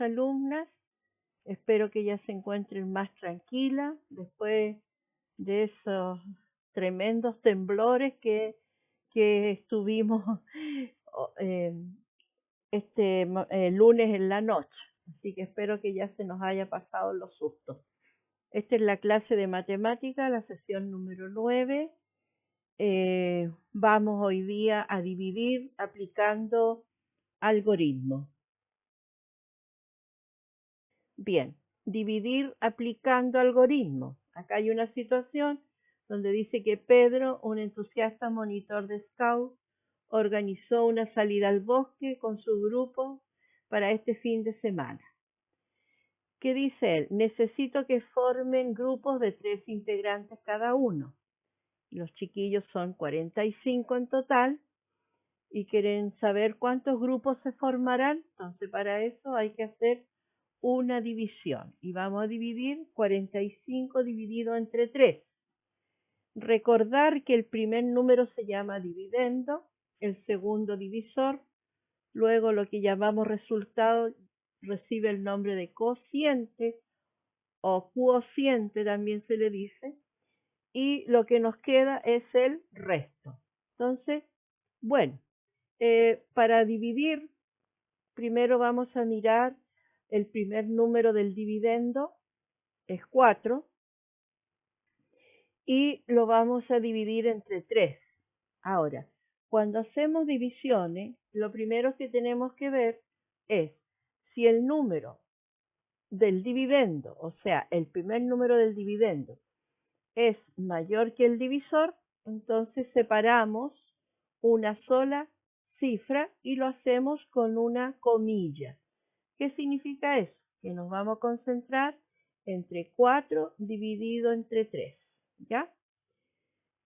alumnas. Espero que ya se encuentren más tranquilas después de esos tremendos temblores que estuvimos lunes en la noche. Así que espero que ya se nos haya pasado los sustos. Esta es la clase de matemática, la sesión número 9. Vamos hoy día a dividir aplicando algoritmos. Bien, dividir aplicando algoritmos. Acá hay una situación donde dice que Pedro, un entusiasta monitor de Scout, organizó una salida al bosque con su grupo para este fin de semana. ¿Qué dice él? Necesito que formen grupos de 3 integrantes cada uno. Los chiquillos son 45 en total y quieren saber cuántos grupos se formarán. Entonces, para eso hay que hacer una división y vamos a dividir 45 dividido entre 3. Recordar que el primer número se llama dividendo, el segundo divisor, luego lo que llamamos resultado recibe el nombre de cociente o cuociente también se le dice, y lo que nos queda es el resto. Entonces, bueno, para dividir, primero vamos a mirar el primer número del dividendo, es 4, y lo vamos a dividir entre 3. Ahora, cuando hacemos divisiones, lo primero que tenemos que ver es si el número del dividendo, o sea, el primer número del dividendo, es mayor que el divisor, entonces separamos una sola cifra y lo hacemos con una comilla. ¿Qué significa eso? Que nos vamos a concentrar entre 4 dividido entre 3, ¿ya?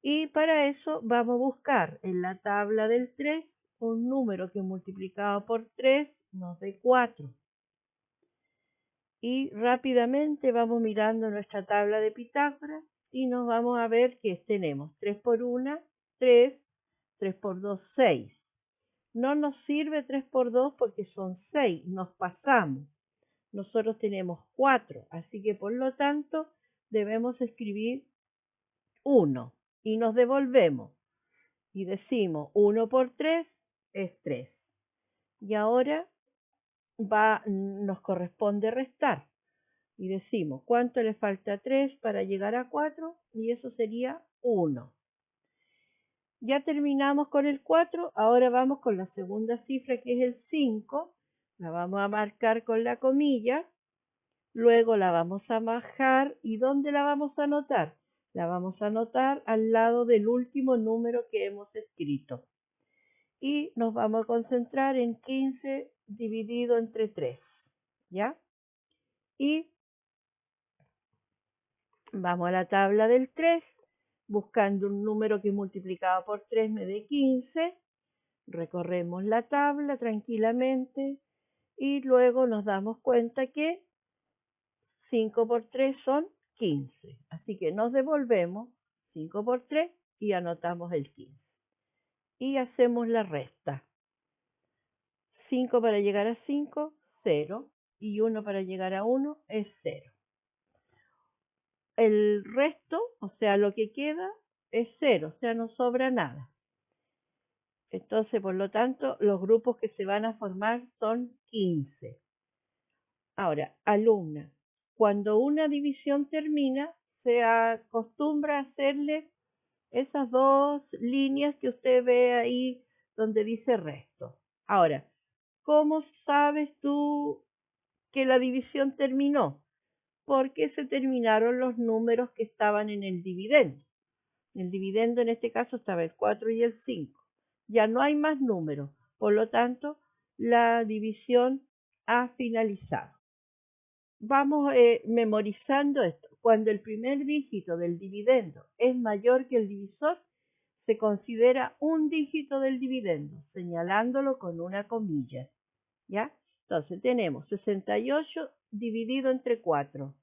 Y para eso vamos a buscar en la tabla del 3 un número que multiplicado por 3 nos dé 4. Y rápidamente vamos mirando nuestra tabla de Pitágoras y nos vamos a ver que tenemos 3 por 1, 3, 3 por 2, 6. No nos sirve 3 por 2 porque son 6, nos pasamos. Nosotros tenemos 4, así que por lo tanto debemos escribir 1 y nos devolvemos y decimos 1 por 3 es 3. Y ahora nos corresponde restar y decimos cuánto le falta a 3 para llegar a 4 y eso sería 1. Ya terminamos con el 4, ahora vamos con la segunda cifra que es el 5, la vamos a marcar con la comilla, luego la vamos a bajar y ¿dónde la vamos a anotar? La vamos a anotar al lado del último número que hemos escrito. Y nos vamos a concentrar en 15 dividido entre 3, ¿ya? Y vamos a la tabla del 3, buscando un número que multiplicado por 3 me dé 15, recorremos la tabla tranquilamente y luego nos damos cuenta que 5 por 3 son 15, así que nos devolvemos 5 por 3 y anotamos el 15. Y hacemos la resta. 5 para llegar a 5, 0, y 1 para llegar a 1 es 0. El resto, o sea, lo que queda es 0, o sea, no sobra nada. Entonces, por lo tanto, los grupos que se van a formar son 15. Ahora, alumna, cuando una división termina, se acostumbra a hacerle esas dos líneas que usted ve ahí donde dice resto. Ahora, ¿cómo sabes tú que la división terminó? Porque se terminaron los números que estaban en el dividendo. En el dividendo en este caso estaba el 4 y el 5. Ya no hay más números, por lo tanto la división ha finalizado. Vamos memorizando esto. Cuando el primer dígito del dividendo es mayor que el divisor, se considera un dígito del dividendo, señalándolo con una comilla, ¿ya? Entonces tenemos 68 dividido entre 4.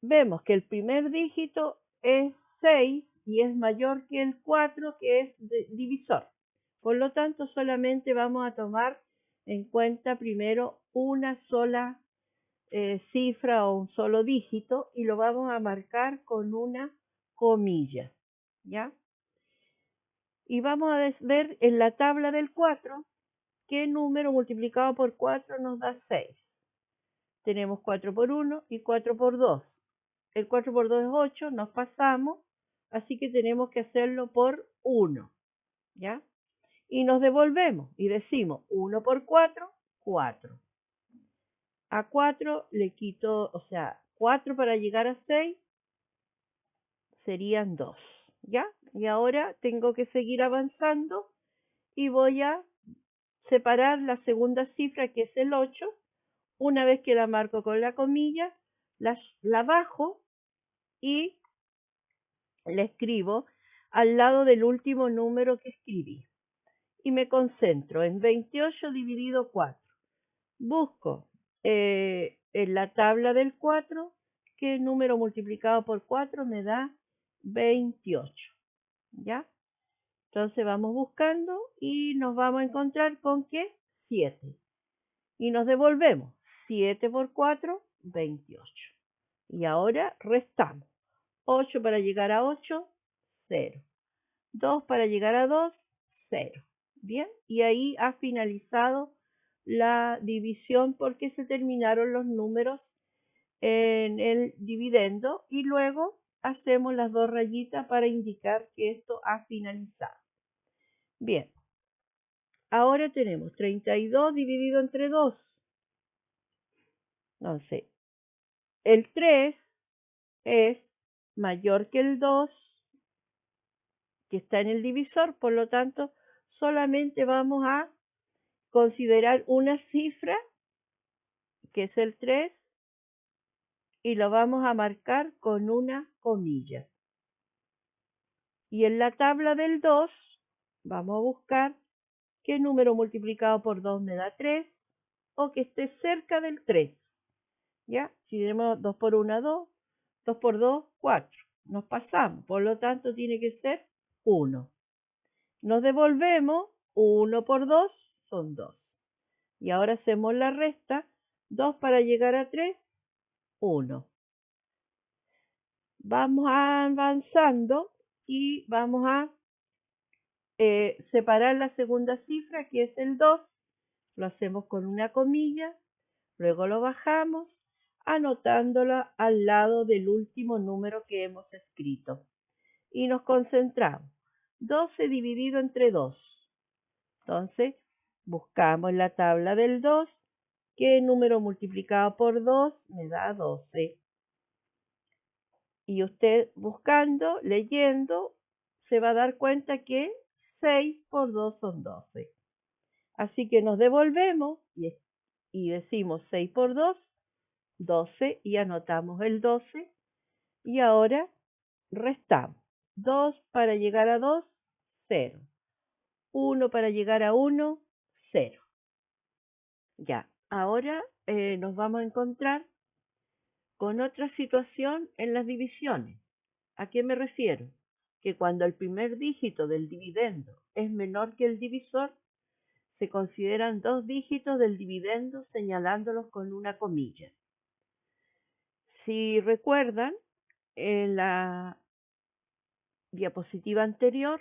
Vemos que el primer dígito es 6 y es mayor que el 4 que es divisor. Por lo tanto, solamente vamos a tomar en cuenta primero una sola cifra o un solo dígito y lo vamos a marcar con una comilla, ¿ya? Y vamos a ver en la tabla del 4 qué número multiplicado por 4 nos da 6. Tenemos 4 por 1 y 4 por 2. El 4 por 2 es 8, nos pasamos, así que tenemos que hacerlo por 1, ¿ya? Y nos devolvemos y decimos 1 por 4, 4. A 4 le quito, o sea, 4 para llegar a 6 serían 2, ¿ya? Y ahora tengo que seguir avanzando y voy a separar la segunda cifra, que es el 8. Una vez que la marco con la comilla, la bajo y la escribo al lado del último número que escribí. Y me concentro en 28 dividido 4. Busco en la tabla del 4 qué número multiplicado por 4 me da 28. ¿Ya? Entonces vamos buscando y nos vamos a encontrar con que 7. Y nos devolvemos. 7 por 4, 28. Y ahora restamos. 8 para llegar a 8, 0. 2 para llegar a 2, 0. Bien, y ahí ha finalizado la división porque se terminaron los números en el dividendo y luego hacemos las dos rayitas para indicar que esto ha finalizado. Bien, ahora tenemos 32 dividido entre 2. Entonces, el 3 es mayor que el 2 que está en el divisor, por lo tanto, solamente vamos a considerar una cifra, que es el 3, y lo vamos a marcar con una comilla. Y en la tabla del 2 vamos a buscar qué número multiplicado por 2 me da 3 o que esté cerca del 3. ¿Ya? Si tenemos 2 por 1, 2, 2 por 2, 4. Nos pasamos, por lo tanto tiene que ser 1. Nos devolvemos, 1 por 2 son 2. Y ahora hacemos la resta, 2 para llegar a 3, 1. Vamos avanzando y vamos a separar la segunda cifra, que es el 2. Lo hacemos con una comilla, luego lo bajamos, anotándola al lado del último número que hemos escrito. Y nos concentramos. 12 dividido entre 2. Entonces, buscamos la tabla del 2. ¿Qué número multiplicado por 2 me da 12? Y usted buscando, leyendo, se va a dar cuenta que 6 por 2 son 12. Así que nos devolvemos y decimos 6 por 2, 12, y anotamos el 12. Y ahora restamos. 2 para llegar a 2, 0. 1 para llegar a 1, 0. Ya, ahora nos vamos a encontrar con otra situación en las divisiones. ¿A qué me refiero? Que cuando el primer dígito del dividendo es menor que el divisor, se consideran dos dígitos del dividendo señalándolos con una comilla. Si recuerdan, en la diapositiva anterior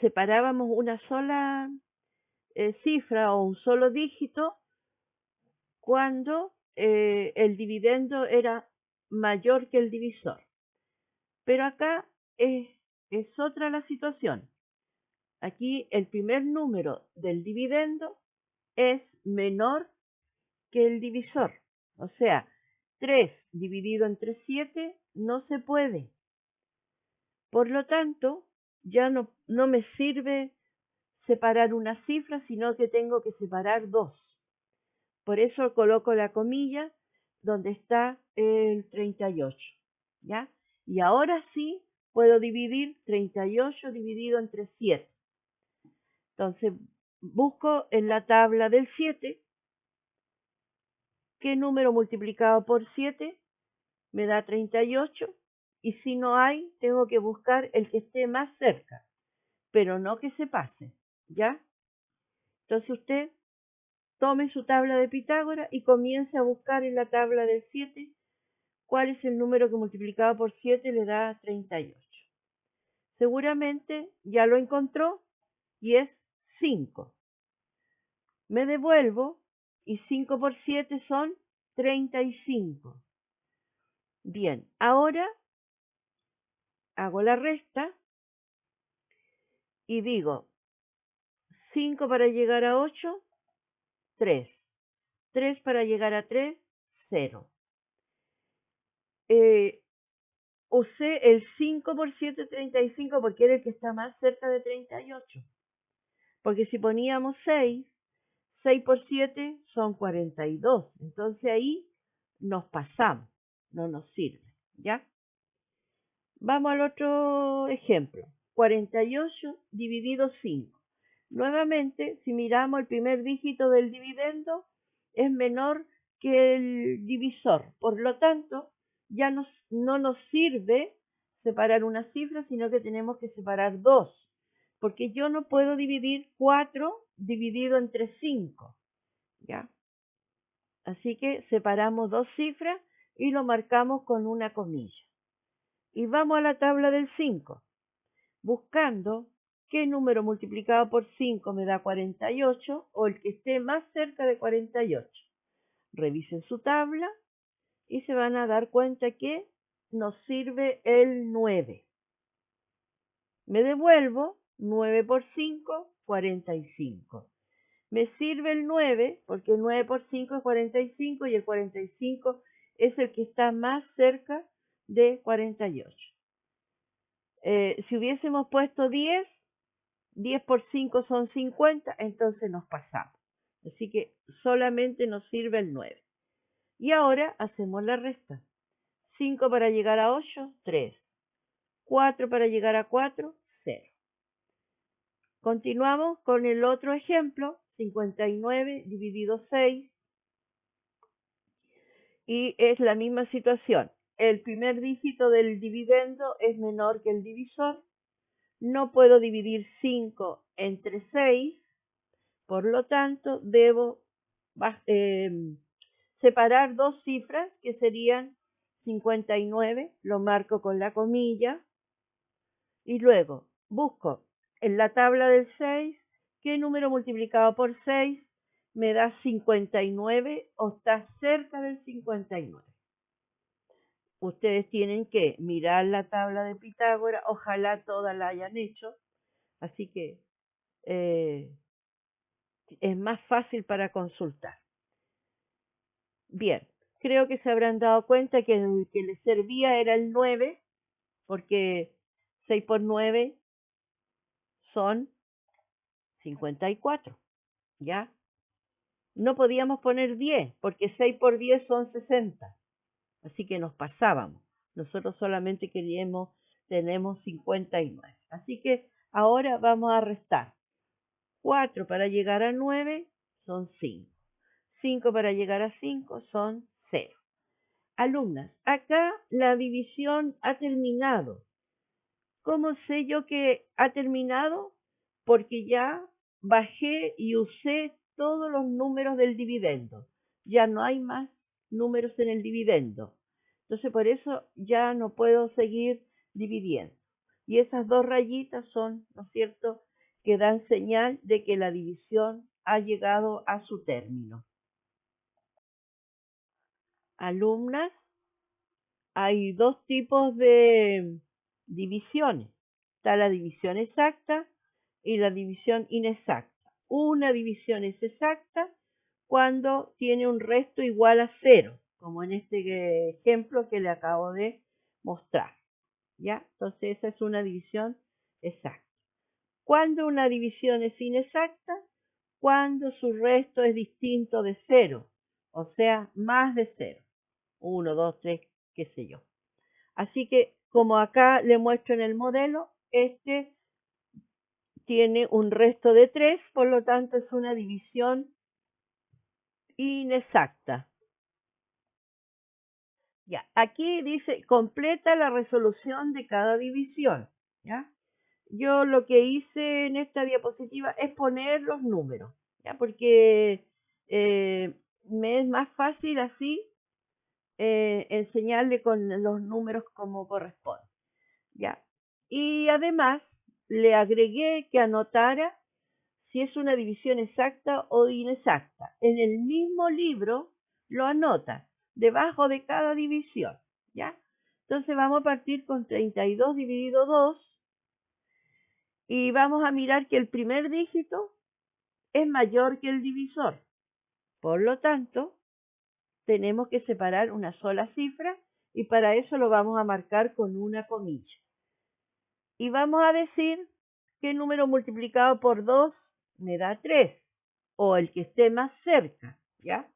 separábamos una sola cifra o un solo dígito cuando el dividendo era mayor que el divisor. Pero acá es otra la situación. Aquí el primer número del dividendo es menor que el divisor. O sea, 3 dividido entre 7 no se puede. Por lo tanto, ya no me sirve separar una cifra, sino que tengo que separar dos. Por eso coloco la comilla donde está el 38. ¿Ya? Y ahora sí puedo dividir 38 dividido entre 7. Entonces, busco en la tabla del 7 qué número multiplicado por 7 me da 38. Y si no hay, tengo que buscar el que esté más cerca, pero no que se pase. ¿Ya? Entonces usted tome su tabla de Pitágoras y comience a buscar en la tabla del 7 cuál es el número que multiplicado por 7 le da 38. Seguramente ya lo encontró y es 5. Me devuelvo y 5 por 7 son 35. Bien, ahora hago la resta y digo 5 para llegar a 8, 3. 3 para llegar a 3, 0. Usé el 5 por 7, 35, porque era el que está más cerca de 38. Porque si poníamos 6, 6 por 7 son 42. Entonces ahí nos pasamos, no nos sirve, ¿ya? Vamos al otro ejemplo. 48 dividido 5. Nuevamente, si miramos el primer dígito del dividendo, es menor que el divisor. Por lo tanto, ya no nos sirve separar una cifra, sino que tenemos que separar dos. Porque yo no puedo dividir 4 dividido entre 5. ¿Ya? Así que separamos dos cifras y lo marcamos con una comilla. Y vamos a la tabla del 5, buscando qué número multiplicado por 5 me da 48 o el que esté más cerca de 48. Revisen su tabla y se van a dar cuenta que nos sirve el 9. Me devuelvo, 9 por 5, 45. Me sirve el 9 porque 9 por 5 es 45 y el 45 es el que está más cerca de 48. Si hubiésemos puesto 10, 10 por 5 son 50, entonces nos pasamos. Así que solamente nos sirve el 9. Y ahora hacemos la resta. 5 para llegar a 8, 3. 4 para llegar a 4, 0. Continuamos con el otro ejemplo, 59 dividido 6. Y es la misma situación. El primer dígito del dividendo es menor que el divisor. No puedo dividir 5 entre 6. Por lo tanto, debo separar dos cifras que serían 59, lo marco con la comilla, y luego busco en la tabla del 6 qué número multiplicado por 6 me da 59 o está cerca del 59. Ustedes tienen que mirar la tabla de Pitágoras, ojalá todas la hayan hecho, así que es más fácil para consultar. Bien, creo que se habrán dado cuenta que el que les servía era el 9, porque 6 por 9 son 54, ¿ya? No podíamos poner 10, porque 6 por 10 son 60, así que nos pasábamos. Nosotros solamente tenemos 59. Así que ahora vamos a restar. 4 para llegar a 9 son 5. 5 para llegar a 5 son 0. Alumnas, acá la división ha terminado. ¿Cómo sé yo que ha terminado? Porque ya bajé y usé todos los números del dividendo. Ya no hay más números en el dividendo. Entonces por eso ya no puedo seguir dividiendo. Y esas dos rayitas son, ¿no es cierto?, que dan señal de que la división ha llegado a su término. Alumnas, hay dos tipos de divisiones. Está la división exacta y la división inexacta. Una división es exacta cuando tiene un resto igual a 0, como en este ejemplo que le acabo de mostrar. ¿Ya? Entonces esa es una división exacta. Cuando una división es inexacta, cuando su resto es distinto de 0, o sea, más de 0. 1, 2, 3, qué sé yo. Así que, como acá le muestro en el modelo, este tiene un resto de 3, por lo tanto es una división inexacta. Ya, aquí dice, completa la resolución de cada división. ¿Ya? Yo lo que hice en esta diapositiva es poner los números. ¿ya? Porque me es más fácil así enseñarle con los números como corresponde, ¿ya? Y además le agregué que anotara si es una división exacta o inexacta. En el mismo libro lo anota debajo de cada división, ¿ya? Entonces vamos a partir con 32 dividido 2 y vamos a mirar que el primer dígito es mayor que el divisor. Por lo tanto, tenemos que separar una sola cifra y para eso lo vamos a marcar con una comilla. Y vamos a decir que el número multiplicado por 2 me da 3 o el que esté más cerca, ¿ya?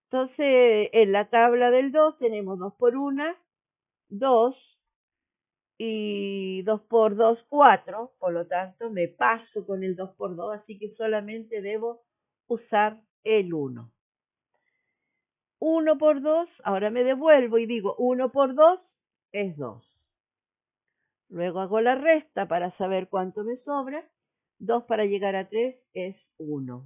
Entonces, en la tabla del 2 tenemos 2 por 1, 2 y 2 por 2, 4, por lo tanto me paso con el 2 por 2, así que solamente debo usar el 1. 1 por 2, ahora me devuelvo y digo 1 por 2 es 2. Luego hago la resta para saber cuánto me sobra. 2 para llegar a 3 es 1.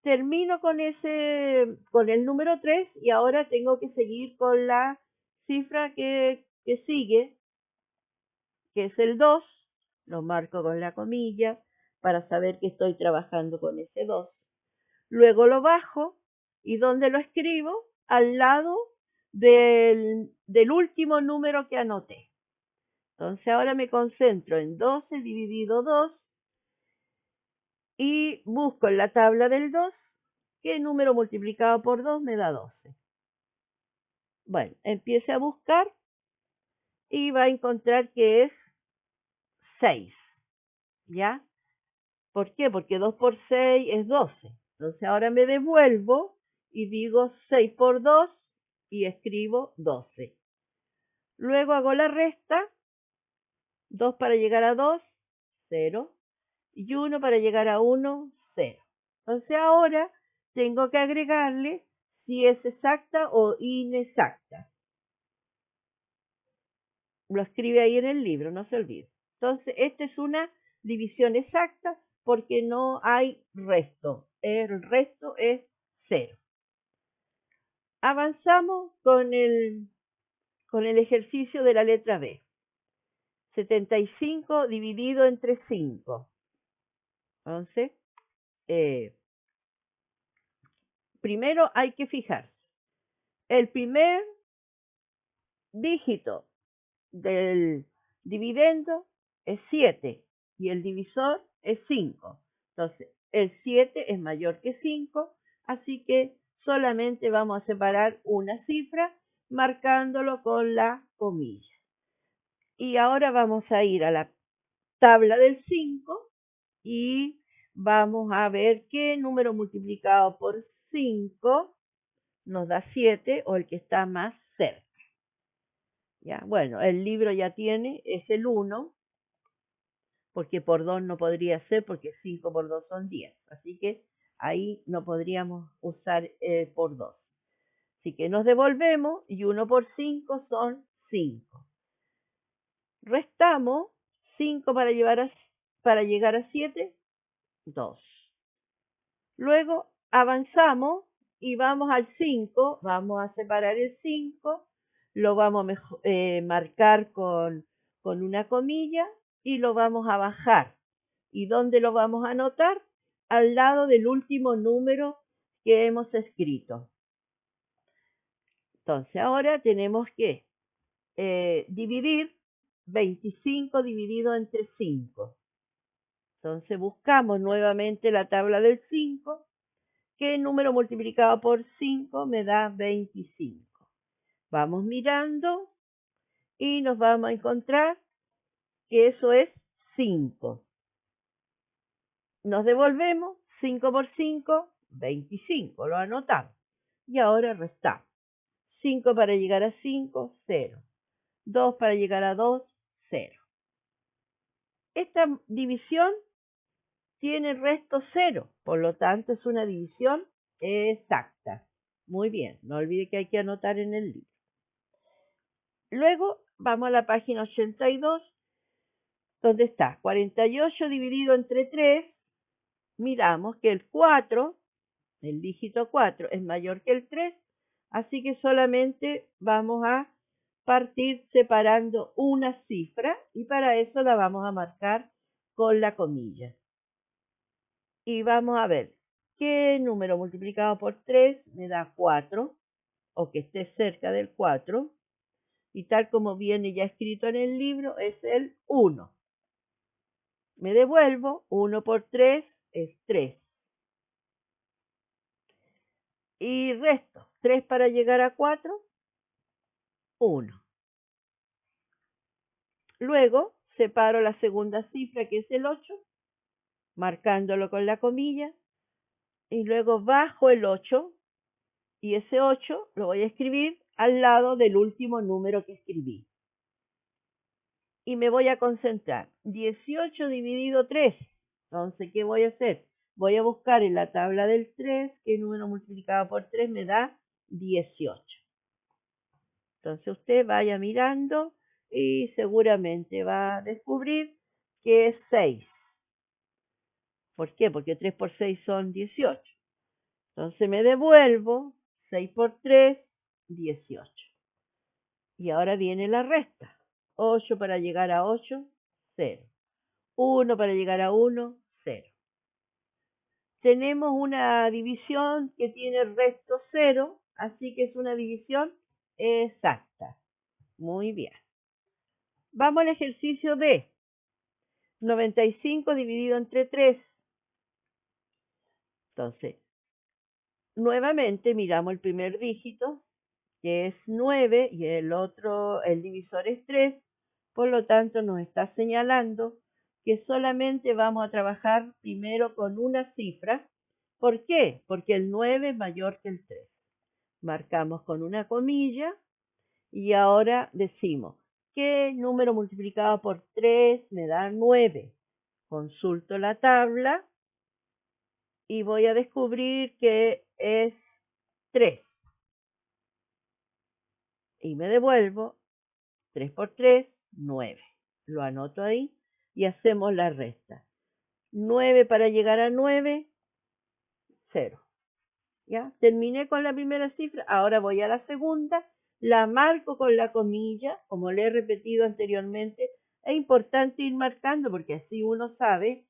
Termino con el número 3 y ahora tengo que seguir con la cifra que sigue, que es el 2. Lo marco con la comilla para saber que estoy trabajando con ese 2. Luego lo bajo y ¿dónde lo escribo? Al lado del último número que anoté. Entonces ahora me concentro en 12 dividido 2 y busco en la tabla del 2 qué número multiplicado por 2 me da 12. Bueno, empiece a buscar y va a encontrar que es 6, ¿ya? ¿Por qué? Porque 2 por 6 es 12. Entonces ahora me devuelvo y digo 6 por 2 y escribo 12. Luego hago la resta, 2 para llegar a 2, 0, y 1 para llegar a 1, 0. Entonces ahora tengo que agregarle si es exacta o inexacta. Lo escribe ahí en el libro, no se olvide. Entonces, esta es una división exacta porque no hay resto. El resto es 0. Avanzamos con el ejercicio de la letra B. 75 dividido entre 5. Entonces, primero hay que fijarse. El primer dígito del dividendo es 7 y el divisor es 5. Entonces, el 7 es mayor que 5, así que solamente vamos a separar una cifra marcándolo con la comilla. Y ahora vamos a ir a la tabla del 5 y vamos a ver qué número multiplicado por 5 nos da 7 o el que está más cerca. ¿Ya? Bueno, el libro ya tiene, es el 1, porque por 2 no podría ser, porque 5 por 2 son 10. Así que ahí no podríamos usar por 2. Así que nos devolvemos y 1 por 5 son 5. Restamos 5 para llegar a 7, 2. Luego avanzamos y vamos al 5, vamos a separar el 5, lo vamos a marcar con una comilla y lo vamos a bajar. ¿Y dónde lo vamos a anotar? Al lado del último número que hemos escrito. Entonces ahora tenemos que dividir 25 dividido entre 5. Entonces buscamos nuevamente la tabla del 5. ¿Qué número multiplicado por 5 me da 25? Vamos mirando y nos vamos a encontrar que eso es 5. Nos devolvemos, 5 por 5, 25, lo anotamos. Y ahora restamos. 5 para llegar a 5, 0. 2 para llegar a 2, 0. Esta división tiene resto 0, por lo tanto es una división exacta. Muy bien, no olvide que hay que anotar en el libro. Luego vamos a la página 82, donde está 48 dividido entre 3, miramos que el 4, el dígito 4, es mayor que el 3, así que solamente vamos a partir separando una cifra y para eso la vamos a marcar con la comilla. Y vamos a ver qué número multiplicado por 3 me da 4 o que esté cerca del 4 y tal como viene ya escrito en el libro es el 1. Me devuelvo, 1 por 3 es 3. Y resto, 3 para llegar a 4, 1. Luego separo la segunda cifra que es el 8, marcándolo con la comilla, y luego bajo el 8 y ese 8 lo voy a escribir al lado del último número que escribí. Y me voy a concentrar. 18 dividido 3. Entonces, ¿qué voy a hacer? Voy a buscar en la tabla del 3, que número multiplicado por 3 me da 18. Entonces usted vaya mirando y seguramente va a descubrir que es 6. ¿Por qué? Porque 3 por 6 son 18. Entonces me devuelvo, 6 por 3, 18. Y ahora viene la resta. 8 para llegar a 8, 0. 1 para llegar a 1, 0. Tenemos una división que tiene resto 0, así que es una división exacta. Muy bien. Vamos al ejercicio de 95 dividido entre 3. Entonces, nuevamente miramos el primer dígito, que es 9, y el otro, el divisor es 3. Por lo tanto, nos está señalando que solamente vamos a trabajar primero con una cifra. ¿Por qué? Porque el 9 es mayor que el 3. Marcamos con una comilla y ahora decimos, ¿qué número multiplicado por 3 me da 9? Consulto la tabla y voy a descubrir que es 3. Y me devuelvo, 3 por 3, 9. Lo anoto ahí y hacemos la resta. 9 para llegar a 9, 0. ¿Ya? Terminé con la primera cifra, ahora voy a la segunda, la marco con la comilla, como le he repetido anteriormente. Es importante ir marcando porque así uno sabe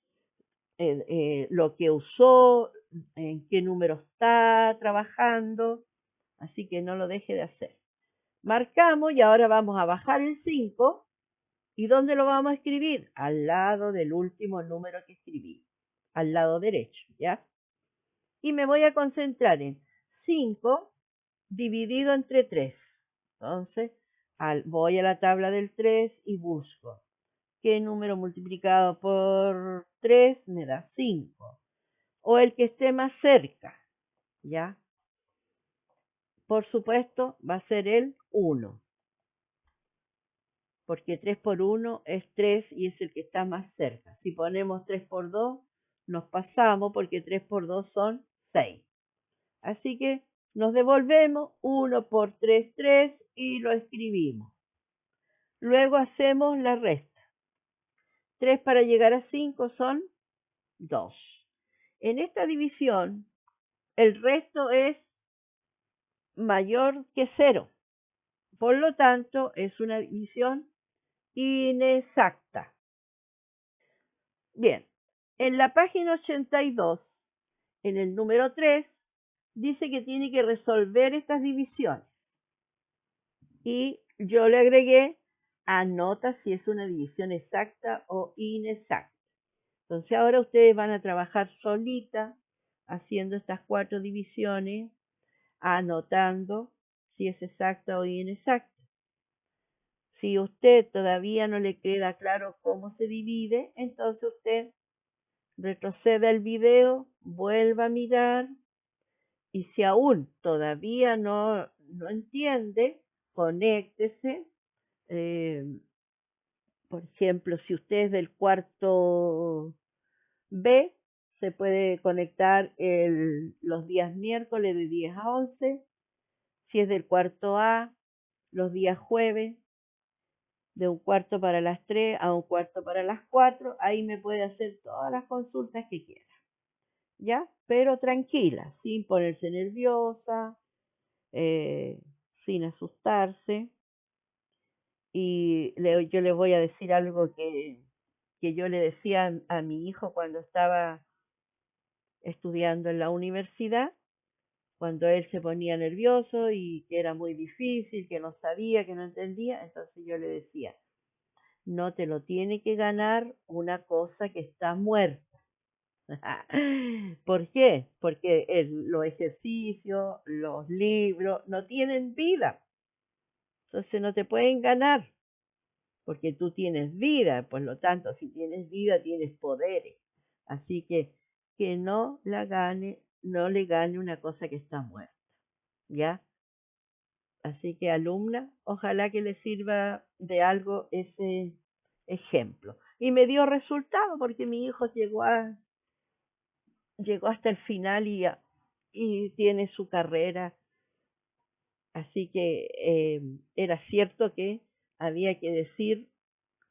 lo que usó, en qué número está trabajando, así que no lo deje de hacer. Marcamos y ahora vamos a bajar el 5. ¿Y dónde lo vamos a escribir? Al lado del último número que escribí, al lado derecho, ¿ya? Y me voy a concentrar en 5 dividido entre 3. Entonces, voy a la tabla del 3 y busco qué número multiplicado por 3 me da 5. O el que esté más cerca, ¿ya? Por supuesto, va a ser el 1. Porque 3 por 1 es 3 y es el que está más cerca. Si ponemos 3 por 2, nos pasamos porque 3 por 2 son 6. Así que nos devolvemos 1 por 3, 3 y lo escribimos. Luego hacemos la resta. 3 para llegar a 5 son 2. En esta división, el resto es mayor que 0. Por lo tanto, es una división inexacta. Bien, en la página 82, en el número 3, dice que tiene que resolver estas divisiones. Y yo le agregué, anota si es una división exacta o inexacta. Entonces ahora ustedes van a trabajar solita haciendo estas 4 divisiones, anotando si es exacta o inexacta. Si usted todavía no le queda claro cómo se divide, entonces usted retroceda el video, vuelva a mirar y si aún todavía no entiende, conéctese. Por ejemplo, si usted es del cuarto B, se puede conectar los días miércoles de 10 a 11. Si es del cuarto A, los días jueves, de un cuarto para las 3 a un cuarto para las 4. Ahí me puede hacer todas las consultas que quiera. ¿ya? Pero tranquila, sin ponerse nerviosa, sin asustarse. Y yo le voy a decir algo que yo le decía a mi hijo cuando estaba estudiando en la universidad, cuando él se ponía nervioso y que era muy difícil, que no sabía, que no entendía, entonces yo le decía, no te lo tiene que ganar una cosa que está muerta. ¿Por qué? Porque los ejercicios, los libros, no tienen vida. Entonces no te pueden ganar, porque tú tienes vida, por lo tanto, si tienes vida, tienes poderes. Así que no la gane, no le gane una cosa que está muerta, ¿ya? Así que alumna, ojalá que le sirva de algo ese ejemplo. Y me dio resultado porque mi hijo llegó hasta el final y tiene su carrera. Así que era cierto que había que decir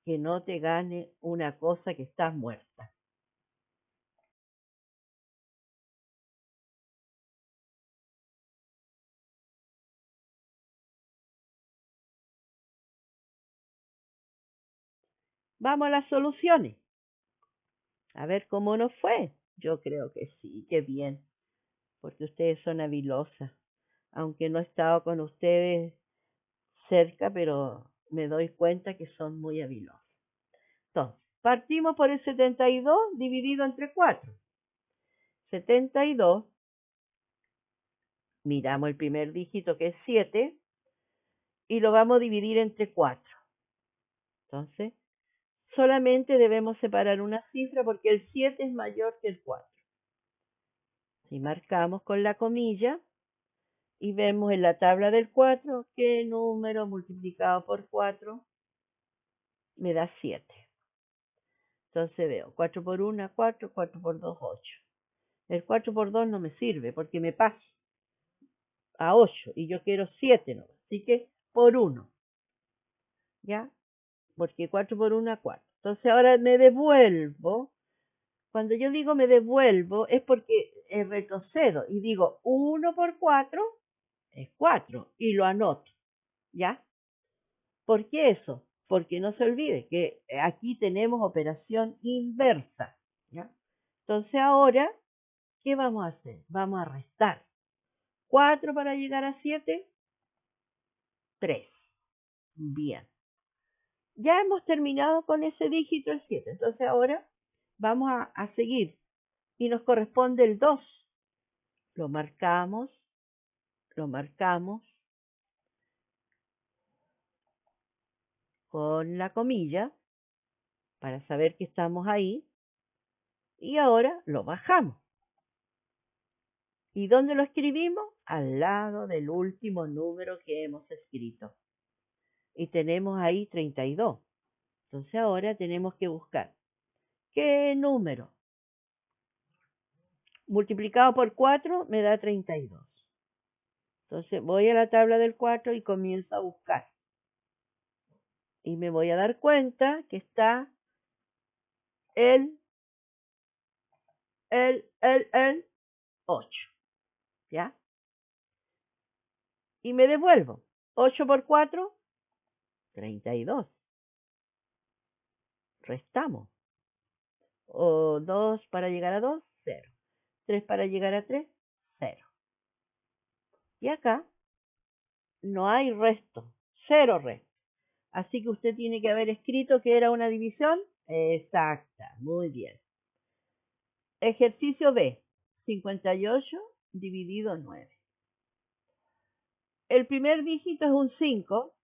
que no te gane una cosa que está muerta. Vamos a las soluciones. A ver cómo nos fue. Yo creo que sí, que bien, porque ustedes son habilosas. Aunque no he estado con ustedes cerca, pero me doy cuenta que son muy habilosas. Entonces, partimos por el 72 dividido entre 4. 72, miramos el primer dígito que es 7 y lo vamos a dividir entre 4. Entonces, solamente debemos separar una cifra porque el 7 es mayor que el 4. Si marcamos con la comilla y vemos en la tabla del 4 que el número multiplicado por 4 me da 7. Entonces veo 4 por 1, 4, 4 por 2, 8. El 4 por 2 no me sirve porque me pasa a 8 y yo quiero 7, ¿no? Así que por 1, ¿ya? Porque 4 por 1 es 4. Entonces ahora me devuelvo. Cuando yo digo me devuelvo es porque retrocedo y digo 1 por 4 es 4 y lo anoto, ¿ya? ¿Por qué eso? Porque no se olvide que aquí tenemos operación inversa, ¿ya? Entonces ahora, ¿qué vamos a hacer? Vamos a restar. 4 para llegar a 7, 3. Bien. Ya hemos terminado con ese dígito, el 7. Entonces ahora vamos a seguir y nos corresponde el 2. Lo marcamos, lo marcamos con la comilla para saber que estamos ahí y ahora lo bajamos. ¿Y dónde lo escribimos? Al lado del último número que hemos escrito. Y tenemos ahí 32. Entonces ahora tenemos que buscar qué número multiplicado por 4 me da 32. Entonces voy a la tabla del 4 y comienzo a buscar. Y me voy a dar cuenta que está el 8. ¿Ya? Y me devuelvo. 8 por 4, 32. Restamos. O 2 para llegar a 2, 0. 3 para llegar a 3, 0. Y acá no hay resto, 0 resto. Así que usted tiene que haber escrito que era una división exacta. Muy bien. Ejercicio B, 58 dividido 9. El primer dígito es un 5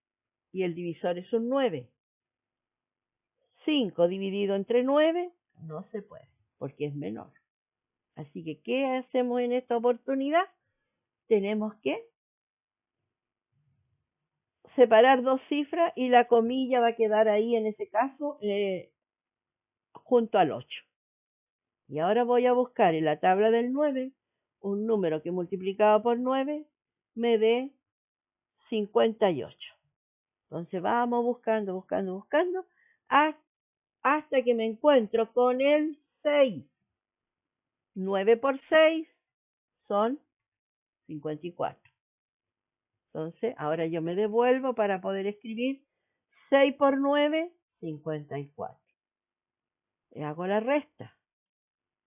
y el divisor es un 9. 5 dividido entre 9 no se puede porque es menor. Así que, ¿qué hacemos en esta oportunidad? Tenemos que separar dos cifras y la comilla va a quedar ahí en ese caso junto al 8. Y ahora voy a buscar en la tabla del 9 un número que multiplicado por 9 me dé 58. Entonces vamos buscando, buscando, buscando hasta que me encuentro con el 6. 9 por 6 son 54. Entonces, ahora yo me devuelvo para poder escribir 6 por 9, 54. Y hago la resta.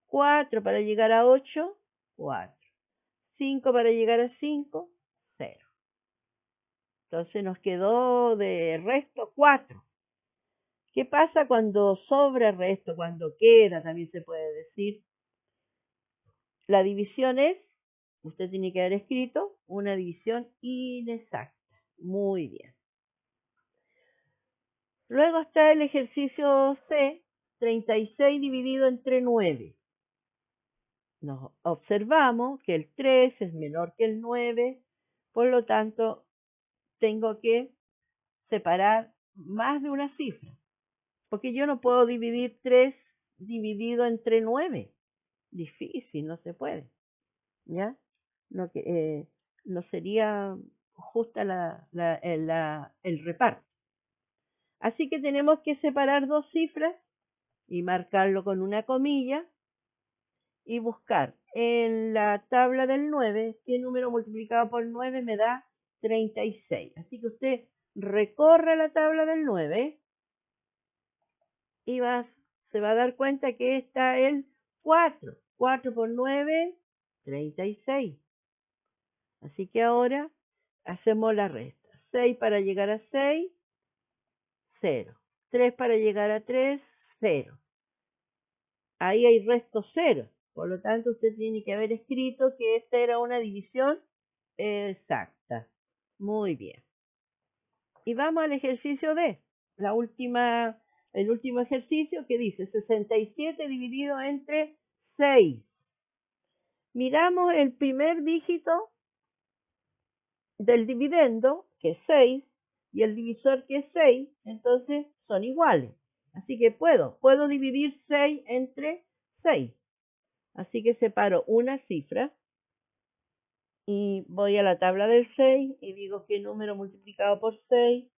4 para llegar a 8, 4. 5 para llegar a 5, 0. Entonces nos quedó de resto 4. ¿Qué pasa cuando sobra resto? Cuando queda, también se puede decir. La división es, usted tiene que haber escrito, una división inexacta. Muy bien. Luego está el ejercicio C, 36 dividido entre 9. Nos observamos que el 3 es menor que el 9, por lo tanto, tengo que separar más de una cifra, porque yo no puedo dividir 3 dividido entre 9. Difícil, no se puede, ¿ya? No sería justa el reparto. Así que tenemos que separar dos cifras y marcarlo con una comilla y buscar en la tabla del 9 qué número multiplicado por 9 me da 36. Así que usted recorre la tabla del 9 y se va a dar cuenta que está el 4. 4 por 9, 36. Así que ahora hacemos la resta. 6 para llegar a 6, 0. 3 para llegar a 3, 0. Ahí hay resto 0. Por lo tanto, usted tiene que haber escrito que esta era una división exacta. Muy bien. Y vamos al ejercicio D. El último ejercicio que dice 67 dividido entre 6. Miramos el primer dígito del dividendo, que es 6, y el divisor, que es 6, entonces son iguales. Así que puedo dividir 6 entre 6. Así que separo una cifra y voy a la tabla del 6 y digo qué número multiplicado por 6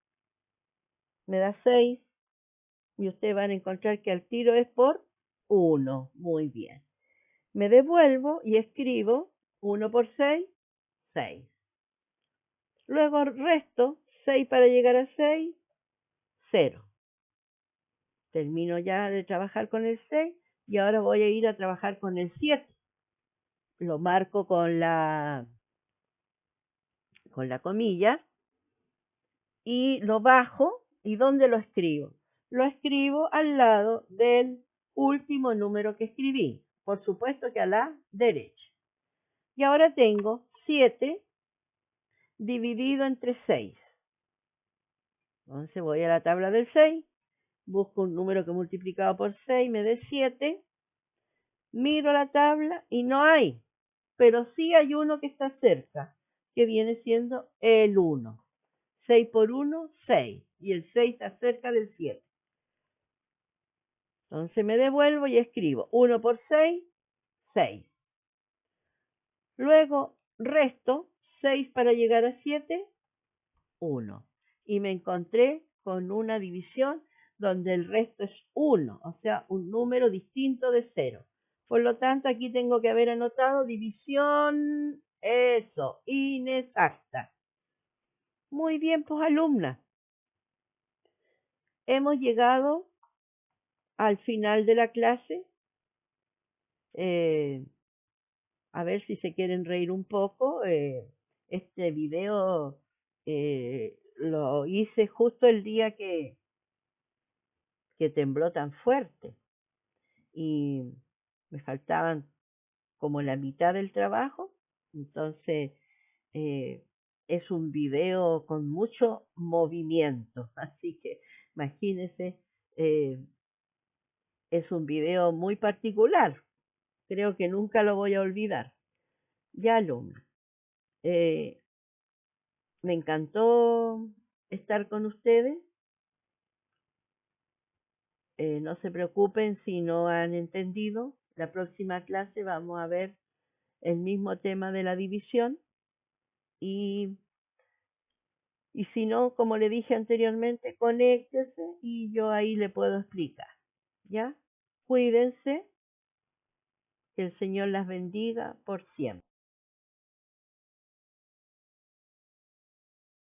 me da 6. Y ustedes van a encontrar que al tiro es por 1. Muy bien. Me devuelvo y escribo 1 por 6, 6. Luego resto 6 para llegar a 6, 0. Termino ya de trabajar con el 6 y ahora voy a ir a trabajar con el 7. Lo marco con la comilla y lo bajo. ¿Y dónde lo escribo? Lo escribo al lado del último número que escribí. Por supuesto que a la derecha. Y ahora tengo 7 dividido entre 6. Entonces voy a la tabla del 6, busco un número que multiplicado por 6 me dé 7, miro la tabla y no hay, pero sí hay uno que está cerca, que viene siendo el 1. 6 por 1, 6, y el 6 está cerca del 7. Entonces me devuelvo y escribo 1 por 6, 6. Luego resto 6 para llegar a 7, 1. Y me encontré con una división donde el resto es 1, o sea, un número distinto de 0. Por lo tanto, aquí tengo que haber anotado división, eso, inexacta. Muy bien, pues alumnas. Hemos llegado al final de la clase. A ver si se quieren reír un poco. Este video lo hice justo el día que tembló tan fuerte y me faltaban como la mitad del trabajo. Entonces es un video con mucho movimiento, así que imagínense, es un video muy particular. Creo que nunca lo voy a olvidar. Ya, alumnos, me encantó estar con ustedes. No se preocupen si no han entendido. La próxima clase vamos a ver el mismo tema de la división y si no, como le dije anteriormente, conéctese y yo ahí le puedo explicar. ¿Ya? Cuídense. Que el Señor las bendiga por siempre.